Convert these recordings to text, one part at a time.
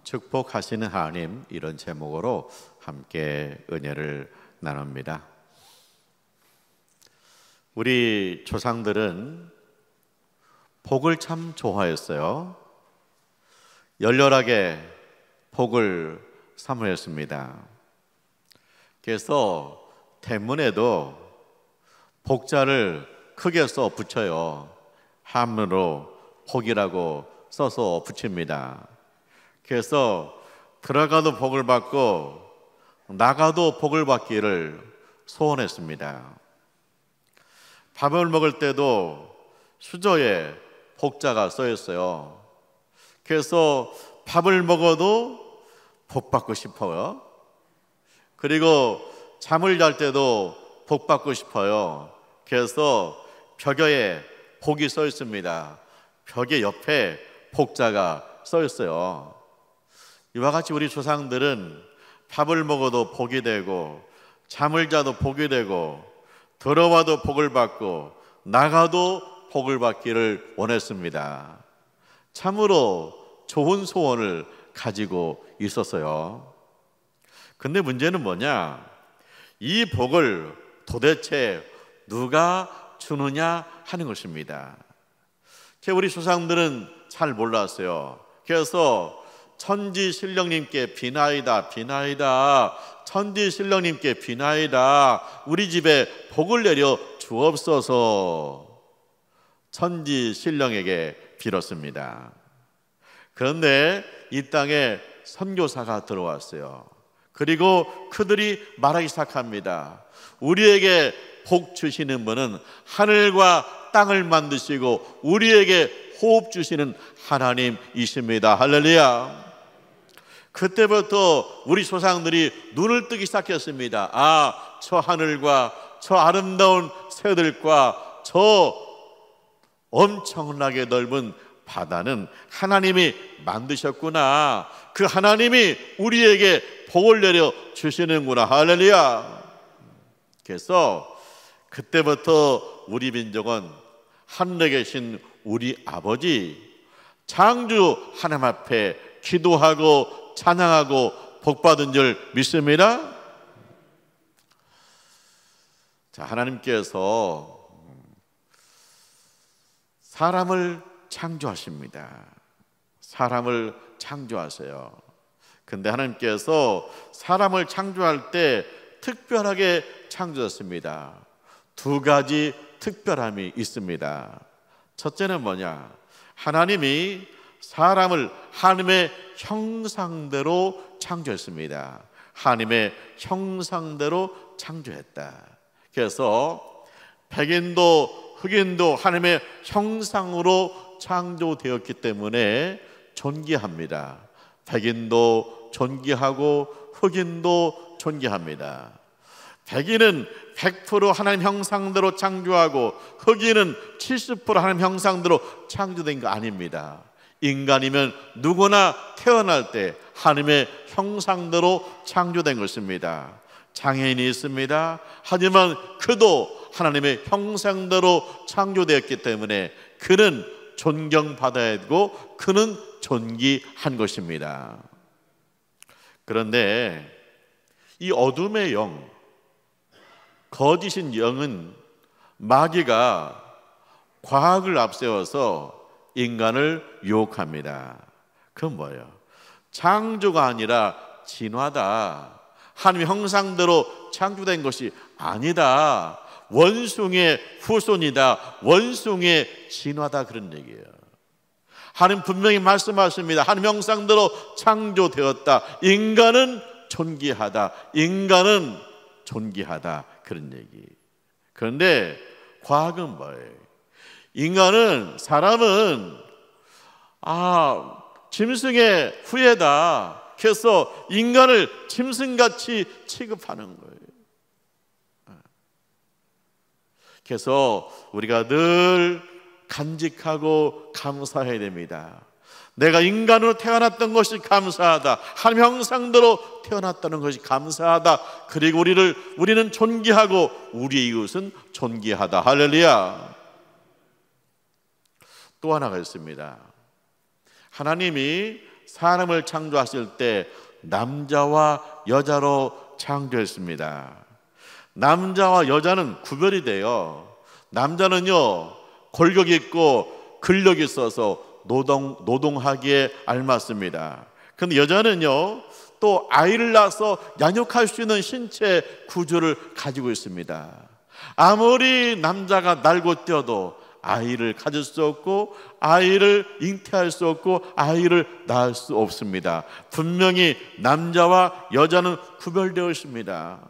축복하시는 하나님, 이런 제목으로 함께 은혜를 나눕니다. 우리 조상들은 복을 참 좋아했어요. 열렬하게 복을 사모했습니다. 그래서 대문에도 복자를 크게 써 붙여요. 한문으로 복이라고 써서 붙입니다. 그래서 들어가도 복을 받고 나가도 복을 받기를 소원했습니다. 밥을 먹을 때도 수저에 복자가 써 있어요. 그래서 밥을 먹어도 복 받고 싶어요. 그리고 잠을 잘 때도 복 받고 싶어요. 그래서 벽에 복이 써 있습니다. 벽의 옆에 복자가 써 있어요. 이와 같이 우리 조상들은 밥을 먹어도 복이 되고 잠을 자도 복이 되고 들어와도 복을 받고 나가도 복을 받기를 원했습니다. 참으로 좋은 소원을 가지고 있었어요. 근데 문제는 뭐냐? 이 복을 도대체 누가 주느냐 하는 것입니다. 우리 조상들은 잘 몰랐어요. 그래서 천지신령님께 비나이다, 비나이다, 천지신령님께 비나이다, 우리 집에 복을 내려 주옵소서 천지신령에게 빌었습니다. 그런데 이 땅에 선교사가 들어왔어요. 그리고 그들이 말하기 시작합니다. 우리에게 복 주시는 분은 하늘과 땅을 만드시고 우리에게 호흡 주시는 하나님이십니다. 할렐루야. 그때부터 우리 조상들이 눈을 뜨기 시작했습니다. 저 하늘과 저 아름다운 새들과 저 엄청나게 넓은 바다는 하나님이 만드셨구나. 그 하나님이 우리에게 복을 내려 주시는구나. 할렐루야. 그래서 그때부터 우리 민족은 하늘에 계신 우리 아버지 창조 하나님 앞에 기도하고 찬양하고 복받은 줄 믿습니다. 자, 하나님께서 사람을 창조하십니다. 사람을 창조하세요. 근데 하나님께서 사람을 창조할 때 특별하게 창조했습니다. 두 가지 특별함이 있습니다. 첫째는 뭐냐? 하나님이 사람을 하나님의 형상대로 창조했습니다. 하나님의 형상대로 창조했다. 그래서 백인도 흑인도 하나님의 형상으로 창조되었기 때문에 존귀합니다. 백인도 존귀하고 흑인도 존귀합니다. 백인은 100% 하나님 형상대로 창조하고 흑인은 70% 하나님 형상대로 창조된 거 아닙니다. 인간이면 누구나 태어날 때 하나님의 형상대로 창조된 것입니다. 장애인이 있습니다. 하지만 그도 하나님의 형상대로 창조되었기 때문에 그는 존경받아야 되고 그는 존귀한 것입니다. 그런데 이 어둠의 영, 거짓인 영은 마귀가 과학을 앞세워서 인간을 유혹합니다. 그건 뭐예요? 창조가 아니라 진화다. 하나님의 형상대로 창조된 것이 아니다. 원숭이의 후손이다. 원숭이의 진화다. 그런 얘기예요. 하나님 분명히 말씀하십니다. 하나님 형상대로 창조되었다. 인간은 존귀하다. 인간은 존귀하다. 그런 얘기. 그런데 과학은 뭐예요? 인간은, 사람은 짐승의 후예다. 그래서 인간을 짐승같이 취급하는 거예요. 그래서 우리가 늘 간직하고 감사해야 됩니다. 내가 인간으로 태어났던 것이 감사하다. 하나님 형상대로 태어났다는 것이 감사하다. 그리고 우리는 존귀하고 우리의 이웃은 존귀하다. 할렐루야. 또 하나가 있습니다. 하나님이 사람을 창조하실 때 남자와 여자로 창조했습니다. 남자와 여자는 구별이 돼요. 남자는요, 골격 있고 근력 있어서 노동하기에 알맞습니다. 그런데 여자는요, 또 아이를 낳아서 양육할 수 있는 신체 구조를 가지고 있습니다. 아무리 남자가 날고 뛰어도 아이를 가질 수 없고, 아이를 잉태할 수 없고, 아이를 낳을 수 없습니다. 분명히 남자와 여자는 구별되어 있습니다.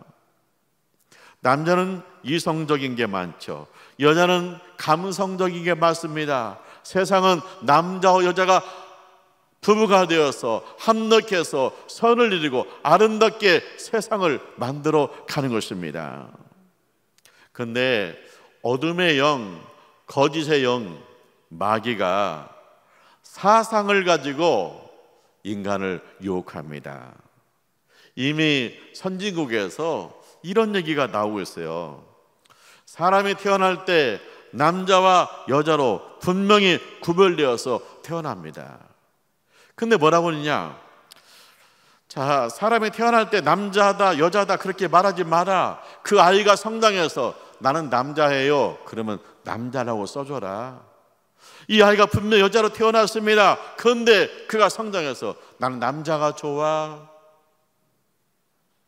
남자는 이성적인 게 많죠. 여자는 감성적인 게 많습니다. 세상은 남자와 여자가 부부가 되어서 합력해서 선을 이루고 아름답게 세상을 만들어 가는 것입니다. 그런데 어둠의 영, 거짓의 영, 마귀가 사상을 가지고 인간을 유혹합니다. 이미 선진국에서 이런 얘기가 나오고 있어요. 사람이 태어날 때 남자와 여자로 분명히 구별되어서 태어납니다. 근데 뭐라고 하느냐? 자, 사람이 태어날 때 남자다 여자다 그렇게 말하지 마라. 그 아이가 성장해서 나는 남자예요, 그러면 남자라고 써줘라. 이 아이가 분명 여자로 태어났습니다. 그런데 그가 성장해서 나는 남자가 좋아,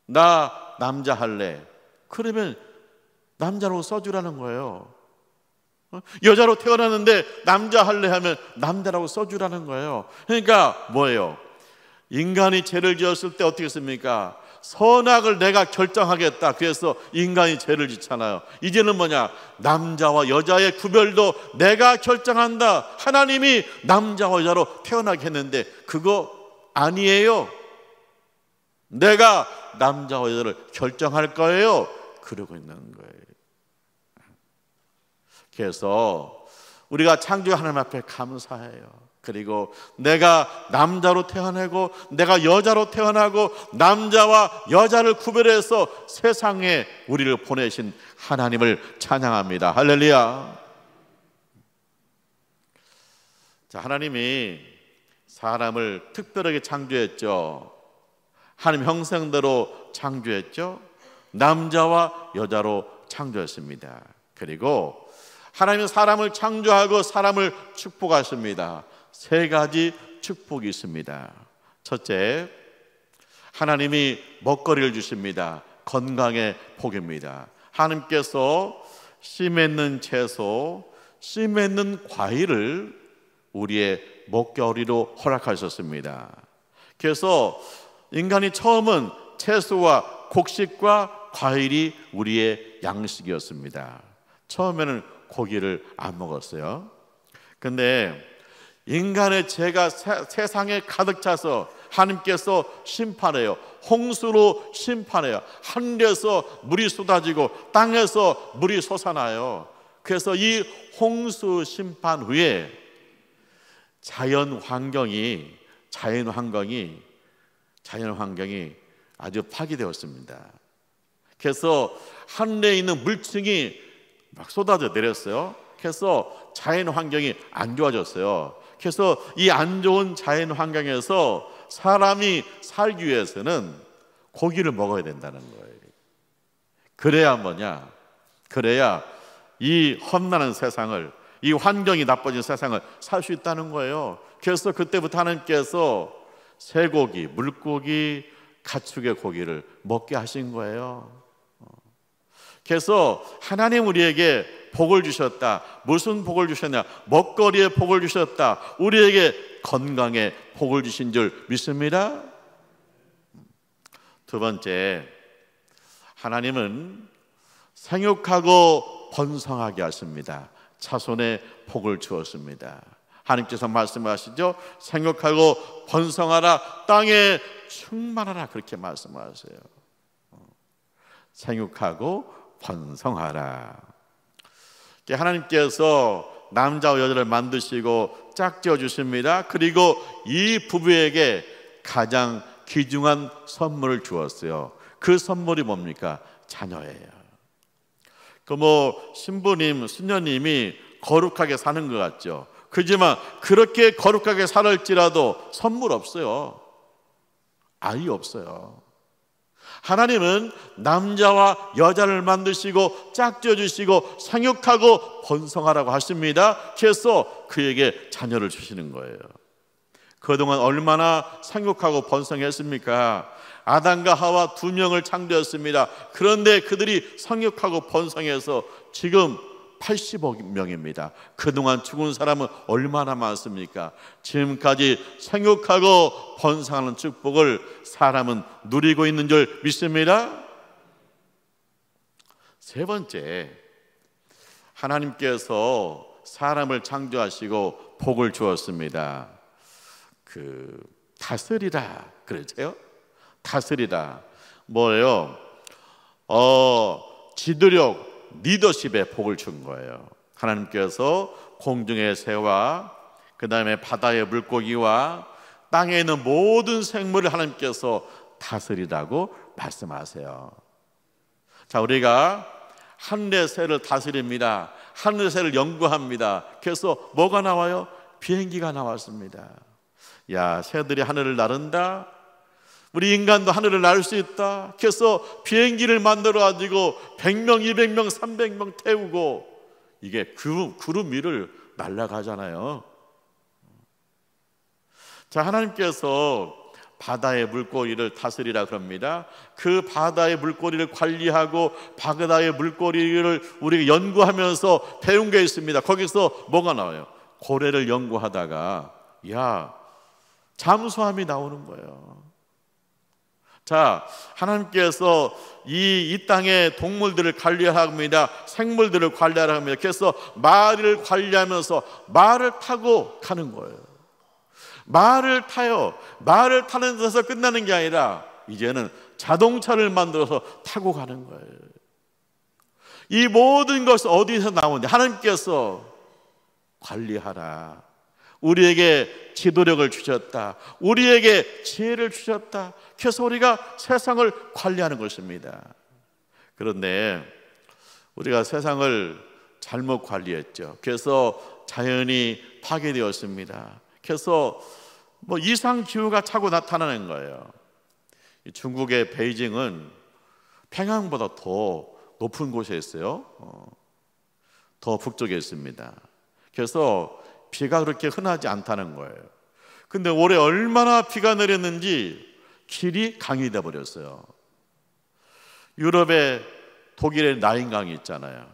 나 남자 할래, 그러면 남자라고 써주라는 거예요. 여자로 태어났는데 남자 할래 하면 남자라고 써주라는 거예요. 그러니까 뭐예요? 인간이 죄를 지었을 때 어떻게 했습니까? 선악을 내가 결정하겠다. 그래서 인간이 죄를 짓잖아요. 이제는 뭐냐? 남자와 여자의 구별도 내가 결정한다. 하나님이 남자와 여자로 태어나게 했는데 그거 아니에요. 내가 남자와 여자를 결정할 거예요. 그러고 있는 거예요. 그래서 우리가 창조의 하나님 앞에 감사해요. 그리고 내가 남자로 태어나고 내가 여자로 태어나고 남자와 여자를 구별해서 세상에 우리를 보내신 하나님을 찬양합니다. 할렐루야. 자, 하나님이 사람을 특별하게 창조했죠. 하나님 형상대로 창조했죠. 남자와 여자로 창조했습니다. 그리고 하나님은 사람을 창조하고 사람을 축복하십니다. 세 가지 축복이 있습니다. 첫째, 하나님이 먹거리를 주십니다. 건강의 복입니다. 하나님께서 씨 맺는 채소, 씨 맺는 과일을 우리의 먹거리로 허락하셨습니다. 그래서 인간이 처음은 채소와 곡식과 과일이 우리의 양식이었습니다. 처음에는 고기를 안 먹었어요. 근데 인간의 죄가 세상에 가득 차서 하나님께서 심판해요. 홍수로 심판해요. 하늘에서 물이 쏟아지고 땅에서 물이 솟아나요. 그래서 이 홍수 심판 후에 자연 환경이 아주 파괴되었습니다. 그래서 하늘에 있는 물층이 막 쏟아져 내렸어요. 그래서 자연 환경이 안 좋아졌어요. 그래서 이 안 좋은 자연 환경에서 사람이 살기 위해서는 고기를 먹어야 된다는 거예요. 그래야 뭐냐? 그래야 이 험난한 세상을, 이 환경이 나빠진 세상을 살 수 있다는 거예요. 그래서 그때부터 하나님께서 쇠고기, 물고기, 가축의 고기를 먹게 하신 거예요. 그래서 하나님 우리에게 복을 주셨다. 무슨 복을 주셨냐? 먹거리에 복을 주셨다. 우리에게 건강에 복을 주신 줄 믿습니다. 두 번째, 하나님은 생육하고 번성하게 하십니다. 자손의 복을 주었습니다. 하나님께서 말씀하시죠. 생육하고 번성하라, 땅에 충만하라, 그렇게 말씀하세요. 생육하고 번성하라. 하나님께서 남자와 여자를 만드시고 짝지어 주십니다. 그리고 이 부부에게 가장 귀중한 선물을 주었어요. 그 선물이 뭡니까? 자녀예요. 신부님, 수녀님이 거룩하게 사는 것 같죠. 그렇지만 그렇게 거룩하게 살을지라도 선물 없어요. 아이 없어요. 하나님은 남자와 여자를 만드시고 짝지어 주시고 생육하고 번성하라고 하십니다. 그래서 그에게 자녀를 주시는 거예요. 그동안 얼마나 생육하고 번성했습니까? 아담과 하와 2명을 창조했습니다. 그런데 그들이 생육하고 번성해서 지금 80억 명입니다. 그동안 죽은 사람은 얼마나 많습니까? 지금까지 생육하고 번성하는 축복을 사람은 누리고 있는 줄 믿습니다. 세 번째, 하나님께서 사람을 창조하시고 복을 주었습니다. 다스리라 그러죠. 다스리라 뭐예요? 지도력, 리더십에 복을 준 거예요. 하나님께서 공중의 새와 그 다음에 바다의 물고기와 땅에 있는 모든 생물을 하나님께서 다스리라고 말씀하세요. 자, 우리가 하늘의 새를 다스립니다. 하늘의 새를 연구합니다. 그래서 뭐가 나와요? 비행기가 나왔습니다. 야, 새들이 하늘을 나른다. 우리 인간도 하늘을 날 수 있다. 그래서 비행기를 만들어 가지고 100명, 200명, 300명 태우고 이게 구름 위를 날아가잖아요. 자, 하나님께서 바다의 물고기를 다스리라 그럽니다. 그 바다의 물고기를 관리하고 바다의 물고기를 우리가 연구하면서 배운 게 있습니다. 거기서 뭐가 나와요? 고래를 연구하다가 잠수함이 나오는 거예요. 자, 하나님께서 이 땅의 동물들을 관리합니다. 생물들을 관리합니다. 그래서 말을 관리하면서 말을 타고 가는 거예요. 말을 타요. 말을 타는 데서 끝나는 게 아니라 이제는 자동차를 만들어서 타고 가는 거예요. 이 모든 것은 어디서 나오는데 하나님께서 관리하라. 우리에게 지도력을 주셨다. 우리에게 지혜를 주셨다. 그래서 우리가 세상을 관리하는 것입니다. 그런데 우리가 세상을 잘못 관리했죠. 그래서 자연이 파괴되었습니다. 그래서 이상기후가 자꾸 나타나는 거예요. 중국의 베이징은 평양보다 더 높은 곳에 있어요. 더 북쪽에 있습니다. 그래서 비가 그렇게 흔하지 않다는 거예요. 근데 올해 얼마나 비가 내렸는지 길이 강이 되어 버렸어요. 유럽에 독일의 나인강이 있잖아요.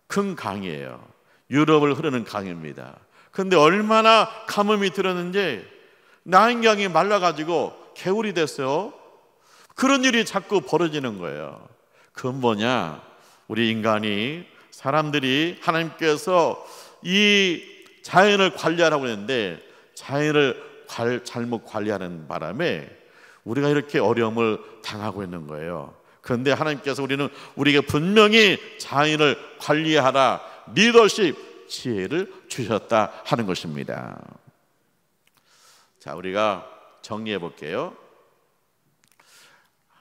큰 강이에요. 유럽을 흐르는 강입니다. 근데 얼마나 가뭄이 들었는지 나인강이 말라가지고 개울이 됐어요. 그런 일이 자꾸 벌어지는 거예요. 그건 뭐냐? 우리 인간이, 사람들이 하나님께서 이 자연을 관리하라고 했는데 자연을 잘못 관리하는 바람에 우리가 이렇게 어려움을 당하고 있는 거예요. 그런데 하나님께서 우리에게 분명히 자연을 관리하라, 리더십, 지혜를 주셨다 하는 것입니다. 자, 우리가 정리해 볼게요.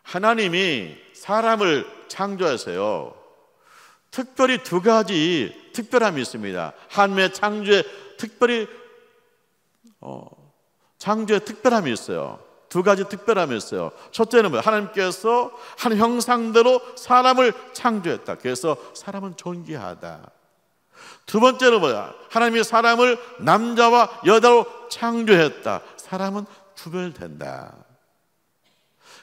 하나님이 사람을 창조하세요. 특별히 2가지 특별함이 있습니다. 하나님의 창조에 특별히 창조에 특별함이 있어요. 2가지 특별함이 있어요. 첫째는 뭐예요? 하나님께서 한 형상대로 사람을 창조했다. 그래서 사람은 존귀하다. 2번째는 뭐야? 하나님이 사람을 남자와 여자로 창조했다. 사람은 구별된다.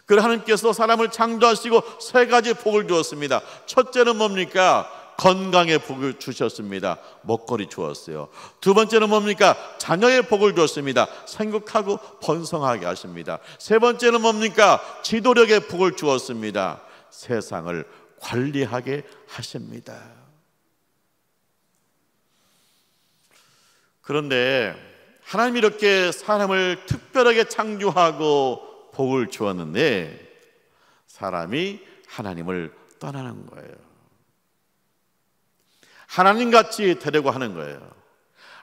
그래서 하나님께서 사람을 창조하시고 3가지 복을 주었습니다. 첫째는 뭡니까? 건강의 복을 주셨습니다. 먹거리 주었어요. 2번째는 뭡니까? 자녀의 복을 주었습니다. 생육하고 번성하게 하십니다. 3번째는 뭡니까? 지도력의 복을 주었습니다. 세상을 관리하게 하십니다. 그런데 하나님이 이렇게 사람을 특별하게 창조하고 복을 주었는데 사람이 하나님을 떠나는 거예요. 하나님같이 되려고 하는 거예요.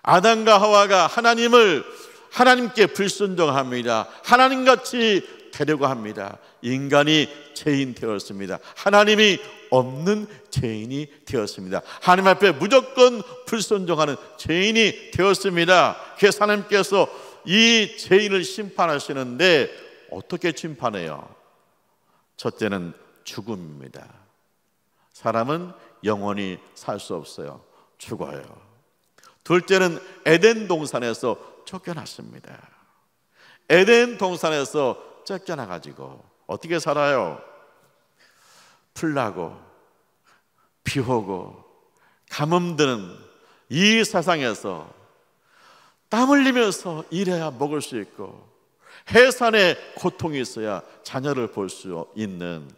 아담과 하와가 하나님께 불순종합니다. 하나님같이 되려고 합니다. 인간이 죄인 되었습니다. 하나님이 없는 죄인이 되었습니다. 하나님 앞에 무조건 불순종하는 죄인이 되었습니다. 그래서 하나님께서 이 죄인을 심판하시는데 어떻게 심판해요? 첫째는 죽음입니다. 사람은 영원히 살 수 없어요. 죽어요. 둘째는 에덴 동산에서 쫓겨났습니다. 에덴 동산에서 쫓겨나가지고 어떻게 살아요? 풀나고 비 오고 가뭄 드는 이 세상에서 땀 흘리면서 일해야 먹을 수 있고 해산에 고통이 있어야 자녀를 볼 수 있는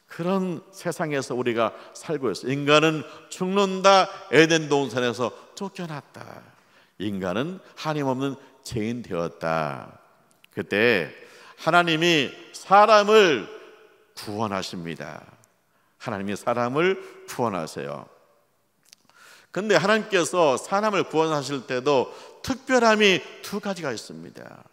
그런 세상에서 우리가 살고 있어요. 인간은 죽는다. 에덴 동산에서 쫓겨났다. 인간은 하나님 없는 죄인 되었다. 그때 하나님이 사람을 구원하십니다. 하나님이 사람을 구원하세요. 근데 하나님께서 사람을 구원하실 때도 특별함이 두 가지가 있습니다.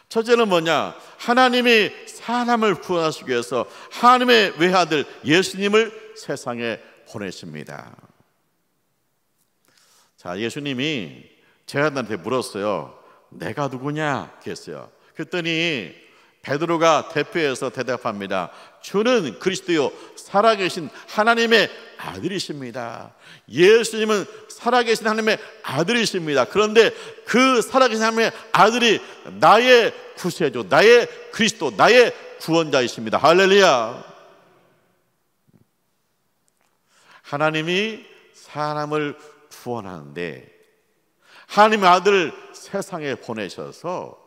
첫째는 뭐냐? 하나님이 사람을 구원하시기 위해서 하나님의 외아들 예수님을 세상에 보내십니다. 자, 예수님이 제자들한테 물었어요. 내가 누구냐? 그랬어요. 그랬더니 베드로가 대표해서 대답합니다. 주는 그리스도요 살아계신 하나님의 아들이십니다. 예수님은 살아계신 하나님의 아들이십니다. 그런데 그 살아계신 하나님의 아들이 나의 구세주, 나의 그리스도, 나의 구원자이십니다. 할렐루야. 하나님이 사람을 구원하는데 하나님의 아들을 세상에 보내셔서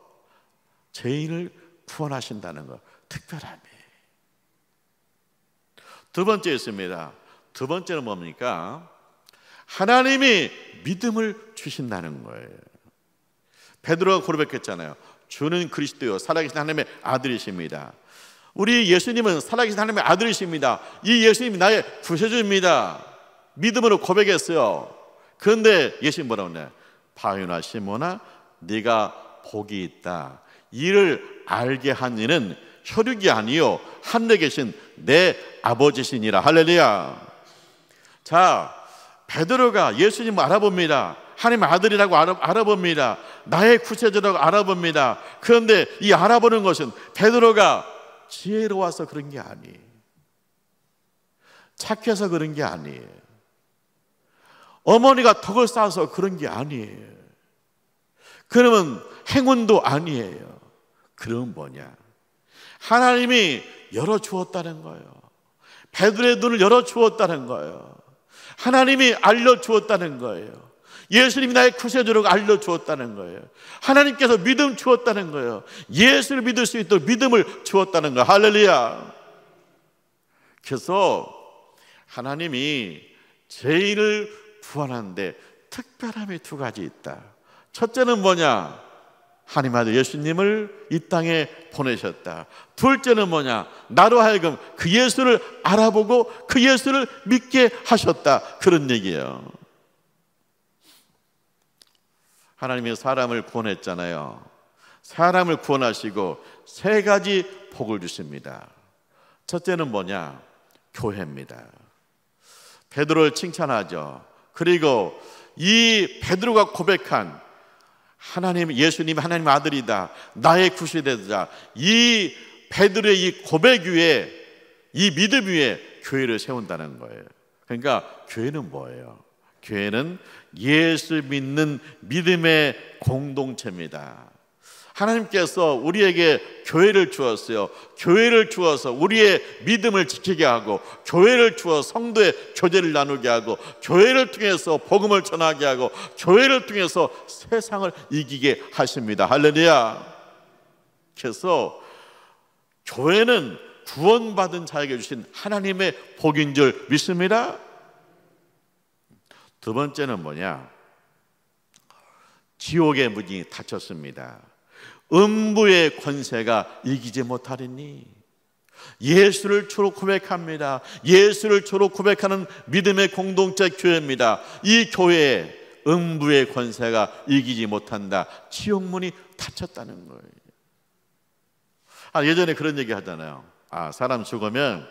죄인을 구원하신다는 것, 특별함이에요. 두 번째 있습니다. 두 번째는 뭡니까? 하나님이 믿음을 주신다는 거예요. 베드로가 고백했잖아요. 주는 그리스도요 살아계신 하나님의 아들이십니다. 우리 예수님은 살아계신 하나님의 아들이십니다. 이 예수님이 나의 구세주입니다. 믿음으로 고백했어요. 그런데 예수님 뭐라고 했나요? 바요나 시몬아 네가 복이 있다. 이를 알게 한 이는 혈육이 아니요 하늘에 계신 내 아버지시니라. 할렐루야. 자, 베드로가 예수님을 알아봅니다. 하나님의 아들이라고 알아봅니다. 나의 구세주라고 알아봅니다. 그런데 이 알아보는 것은 베드로가 지혜로워서 그런 게 아니에요. 착해서 그런 게 아니에요. 어머니가 덕을 쌓아서 그런 게 아니에요. 그러면 행운도 아니에요. 그럼 뭐냐? 하나님이 열어주었다는 거예요. 베드로의 눈을 열어주었다는 거예요. 하나님이 알려주었다는 거예요. 예수님이 나의 구세주라고 알려주었다는 거예요. 하나님께서 믿음 주었다는 거예요. 예수를 믿을 수 있도록 믿음을 주었다는 거예요. 할렐루야. 그래서 하나님이 죄인을 구원하는데 특별함이 두 가지 있다. 첫째는 뭐냐? 하나님 아들 예수님을 이 땅에 보내셨다. 둘째는 뭐냐? 나로 하여금 그 예수를 알아보고 그 예수를 믿게 하셨다. 그런 얘기예요. 하나님이 사람을 구원했잖아요. 사람을 구원하시고 세 가지 복을 주십니다. 첫째는 뭐냐? 교회입니다. 베드로를 칭찬하죠. 그리고 이 베드로가 고백한 하나님, 예수님 하나님 아들이다, 나의 구세주다, 이 베드로의 이 고백 위에, 이 믿음 위에 교회를 세운다는 거예요. 그러니까 교회는 뭐예요? 교회는 예수 믿는 믿음의 공동체입니다. 하나님께서 우리에게 교회를 주었어요. 교회를 주어서 우리의 믿음을 지키게 하고, 교회를 주어 성도의 교제를 나누게 하고, 교회를 통해서 복음을 전하게 하고, 교회를 통해서 세상을 이기게 하십니다. 할렐루야. 그래서 교회는 구원받은 자에게 주신 하나님의 복인 줄 믿습니다. 두 번째는 뭐냐? 지옥의 문이 닫혔습니다. 음부의 권세가 이기지 못하리니. 예수를 주로 고백합니다. 예수를 주로 고백하는 믿음의 공동체 교회입니다. 이 교회에 음부의 권세가 이기지 못한다. 지옥문이 닫혔다는 거예요. 예전에 그런 얘기 하잖아요. 사람 죽으면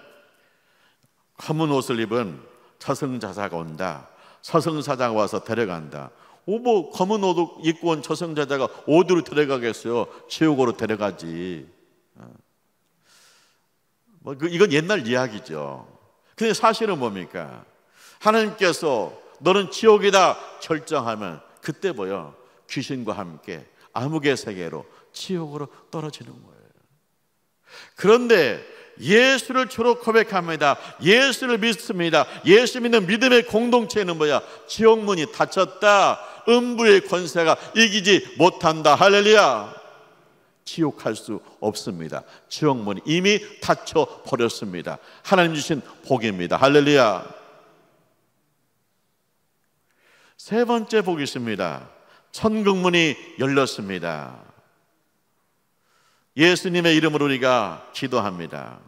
검은 옷을 입은 저승자자가 온다. 저승사자가 와서 데려간다. 뭐 검은 옷 입고 온 저승자자가 어디로 데려가겠어요? 지옥으로 데려가지. 이건 옛날 이야기죠. 근데 사실은 뭡니까? 하나님께서 너는 지옥이다 결정하면 그때 뭐요? 귀신과 함께 암흑의 세계로 지옥으로 떨어지는 거예요. 그런데 예수를 주로 고백합니다. 예수를 믿습니다. 예수 믿는 믿음의 공동체는 뭐야? 지옥문이 닫혔다. 음부의 권세가 이기지 못한다. 할렐루야. 지옥 갈 수 없습니다. 지옥문이 이미 닫혀 버렸습니다. 하나님 주신 복입니다. 할렐루야. 세 번째 복이 있습니다. 천국문이 열렸습니다. 예수님의 이름으로 우리가 기도합니다.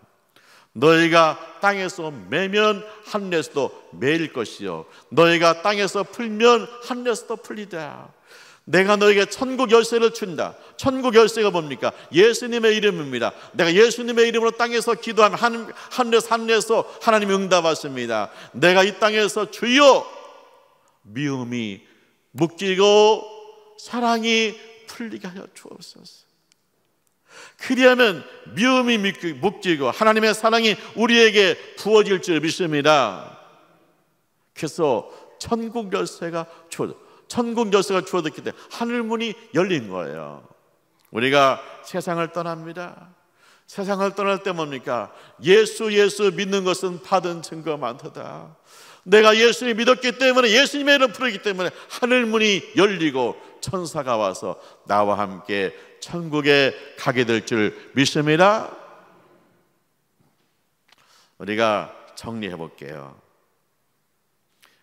너희가 땅에서 매면 하늘에서도 매일 것이요 너희가 땅에서 풀면 하늘에서도 풀리다. 내가 너에게 천국 열쇠를 준다. 천국 열쇠가 뭡니까? 예수님의 이름입니다. 내가 예수님의 이름으로 땅에서 기도하면 하늘에서 하나님이 응답하십니다. 내가 이 땅에서 주여 미움이 묶이고 사랑이 풀리게 하여 주옵소서. 그리하면 미움이 묶이고 하나님의 사랑이 우리에게 부어질 줄 믿습니다. 그래서 천국 열쇠가 주어졌기 때문에 하늘문이 열린 거예요. 우리가 세상을 떠납니다. 세상을 떠날 때 뭡니까? 예수 믿는 것은 받은 증거 많도다. 내가 예수를 믿었기 때문에 예수님의 이름을 부르기 때문에 하늘문이 열리고 천사가 와서 나와 함께 천국에 가게 될 줄 믿습니다. 우리가 정리해 볼게요.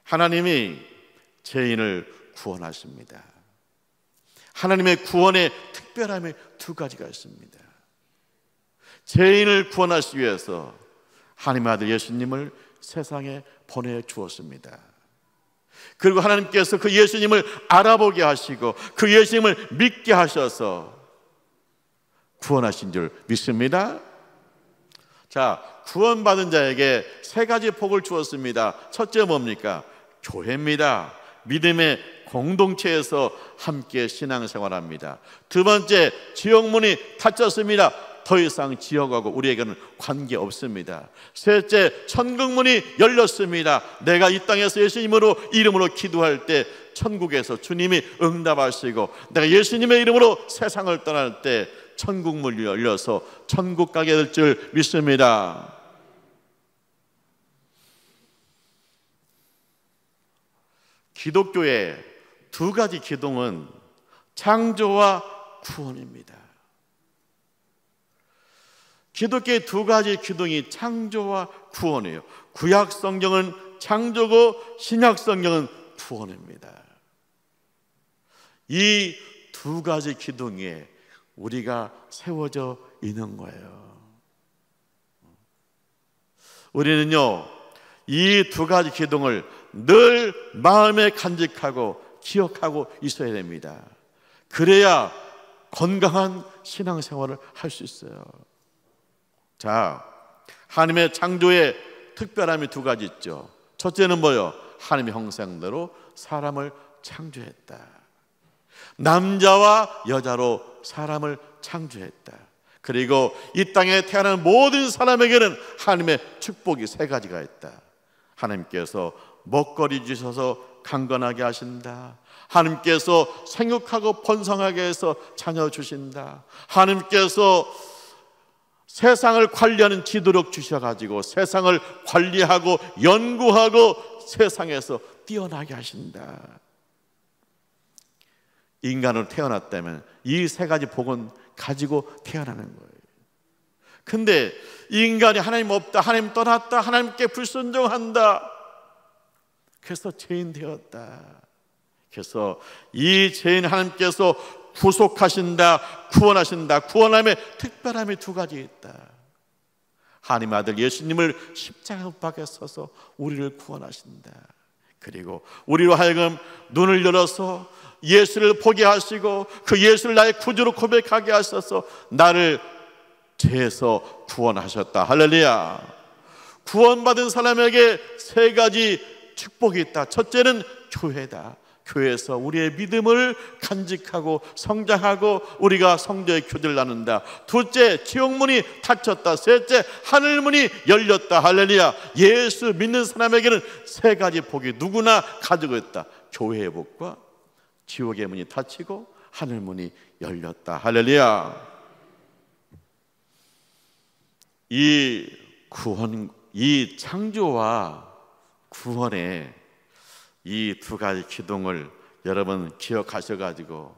하나님이 죄인을 구원하십니다. 하나님의 구원의 특별함이 두 가지가 있습니다. 죄인을 구원하시기 위해서 하나님의 아들 예수님을 세상에 보내주었습니다. 그리고 하나님께서 그 예수님을 알아보게 하시고 그 예수님을 믿게 하셔서 구원하신 줄 믿습니다. 자, 구원받은 자에게 세 가지 복을 주었습니다. 첫째 뭡니까? 교회입니다. 믿음의 공동체에서 함께 신앙생활합니다. 두 번째, 지옥문이 닫혔습니다. 더 이상 지옥하고 우리에게는 관계없습니다. 셋째, 천국문이 열렸습니다. 내가 이 땅에서 예수님으로 이름으로 기도할 때 천국에서 주님이 응답하시고 내가 예수님의 이름으로 세상을 떠날 때 천국문이 열려서 천국 가게 될 줄 믿습니다. 기독교의 두 가지 기둥은 창조와 구원입니다. 기독교의 두 가지 기둥이 창조와 구원이에요. 구약 성경은 창조고 신약 성경은 구원입니다. 이 두 가지 기둥 위에 우리가 세워져 있는 거예요. 우리는요, 이 두 가지 기둥을 늘 마음에 간직하고 기억하고 있어야 됩니다. 그래야 건강한 신앙생활을 할 수 있어요. 자, 하나님의 창조의 특별함이 두 가지 있죠. 첫째는 뭐요? 하나님의 형상대로 사람을 창조했다. 남자와 여자로 사람을 창조했다. 그리고 이 땅에 태어난 모든 사람에게는 하나님의 축복이 세 가지가 있다. 하나님께서 먹거리 주셔서 강건하게 하신다. 하나님께서 생육하고 번성하게 해서 자녀 주신다. 하나님께서 세상을 관리하는 지도력 주셔가지고 세상을 관리하고 연구하고 세상에서 뛰어나게 하신다. 인간으로 태어났다면 이 세 가지 복은 가지고 태어나는 거예요. 근데 인간이 하나님 없다, 하나님 떠났다, 하나님께 불순종한다, 그래서 죄인 되었다. 그래서 이 죄인 하나님께서 구속하신다, 구원하신다. 구원함의 특별함이 두 가지 있다. 하나님 아들 예수님을 십자가 못 박에 서서 우리를 구원하신다. 그리고 우리로 하여금 눈을 열어서 예수를 보게 하시고 그 예수를 나의 구주로 고백하게 하셔서 나를 죄에서 구원하셨다. 할렐루야. 구원받은 사람에게 세 가지 축복이 있다. 첫째는 교회다. 교회에서 우리의 믿음을 간직하고 성장하고 우리가 성도의 교제를 나눈다. 둘째, 지옥문이 닫혔다. 셋째, 하늘문이 열렸다. 할렐루야. 예수 믿는 사람에게는 세 가지 복이 누구나 가지고 있다. 교회의 복과 지옥의 문이 닫히고 하늘문이 열렸다. 할렐루야. 이 구원, 이 창조와 구원의 이 두 가지 기둥을 여러분 기억하셔가지고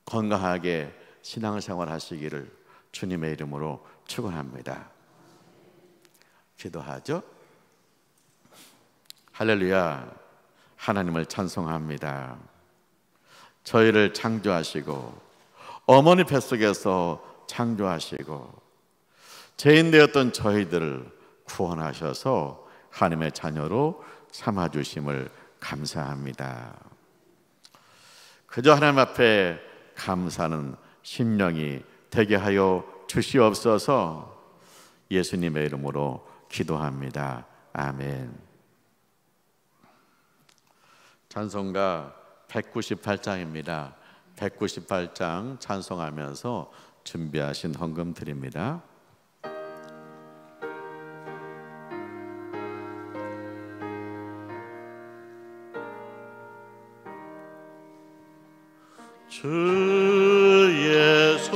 건강하게 신앙생활 하시기를 주님의 이름으로 축원합니다. 기도하죠. 할렐루야. 하나님을 찬송합니다. 저희를 창조하시고 어머니 뱃속에서 창조하시고 죄인 되었던 저희들을 구원하셔서 하나님의 자녀로 삼아주심을 감사합니다. 그저 하나님 앞에 감사하는 심령이 되게 하여 주시옵소서. 예수님의 이름으로 기도합니다. 아멘. 찬송가 198장입니다. 198장 찬송하면서 준비하신 헌금 드립니다. 주 예수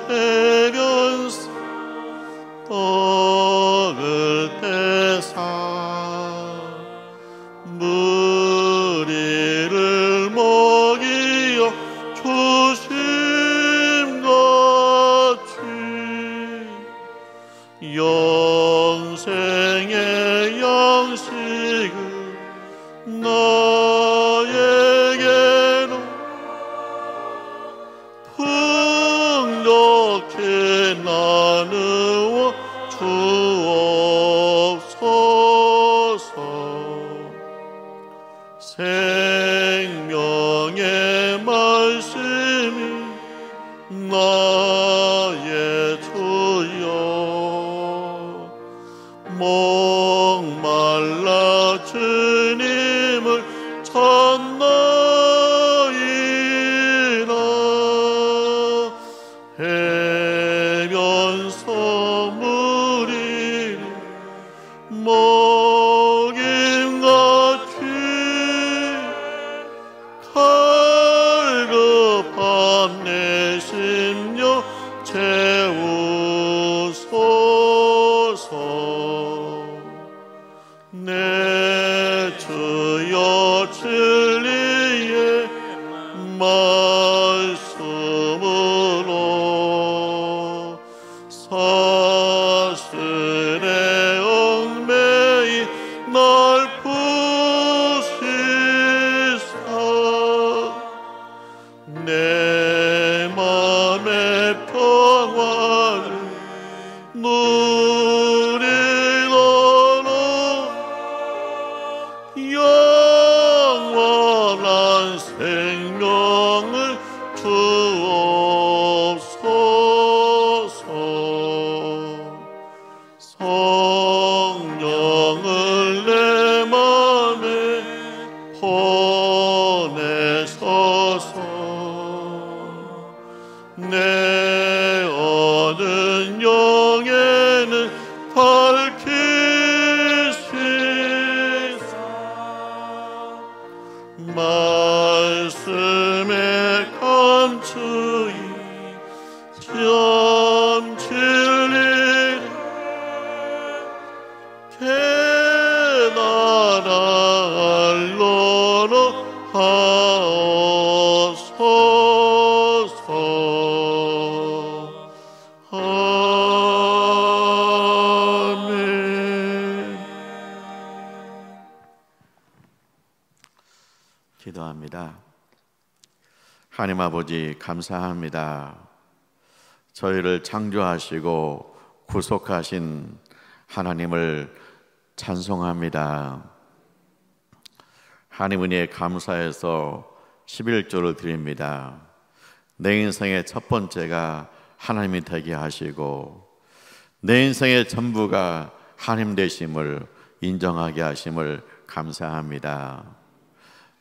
해변서 떡을 떼사 무리를 먹이어 주심같이 영생의 양식을 나에게로 풍족히 나누어 주옵소서. 생명의 말씀이 나의 주여 목말라 주님을 찾나이다. 해변서 무리를 먹임같이 갈급한 내 심령 채우소서. 내 주여 진리의 말씀으로 사슬에 얽매이 날 푸시사 내 맘의 평화를 누리도록 영원한 생명을 주옵소서. 성령을 내 맘에 보내소서. 내 어는 영에는 밝히시사 말씀에 감추이 참 진리를 깨달아 알도록 하옵소서. 아멘. 기도합니다. 하나님 아버지 감사합니다. 저희를 창조하시고 구속하신 하나님을 찬송합니다. 하나님 은혜에 감사해서 11조를 드립니다. 내 인생의 첫 번째가 하나님이 되게 하시고 내 인생의 전부가 하나님 되심을 인정하게 하심을 감사합니다.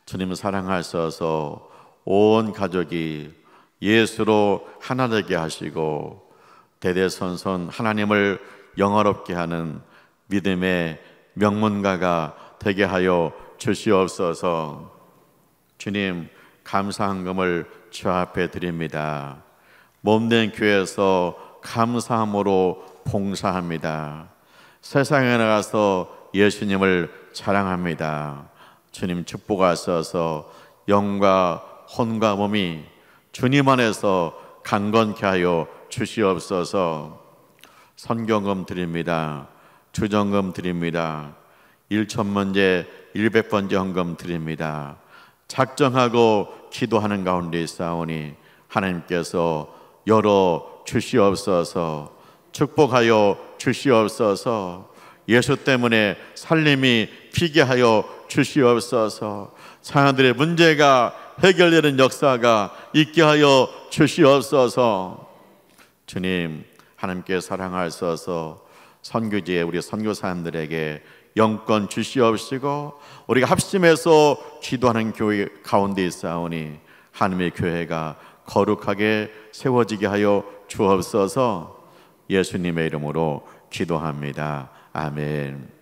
주님 사랑하셔서 온 가족이 예수로 하나 되게 하시고 대대손손 하나님을 영화롭게 하는 믿음의 명문가가 되게 하여 주시옵소서. 주님 감사한금을 주 앞에 드립니다. 몸된 교회에서 감사함으로 봉사합니다. 세상에 나가서 예수님을 자랑합니다. 주님 축복하셔서 영과 혼과 몸이 주님 안에서 강건케 하여 주시옵소서. 선경금 드립니다. 주정금 드립니다. 1,000번째 100번째 헌금 드립니다. 작정하고 기도하는 가운데 있사오니 하나님께서 열어 주시옵소서. 축복하여 주시옵소서. 예수 때문에 살림이 피게 하여 주시옵소서. 자녀들의 문제가 해결되는 역사가 있게 하여 주시옵소서. 주님 하나님께 사랑하셔서 선교지에 우리 선교사님들에게 영권 주시옵시고 우리가 합심해서 기도하는 교회 가운데 있사오니 하나님의 교회가 거룩하게 세워지게 하여 주옵소서. 예수님의 이름으로 기도합니다. 아멘.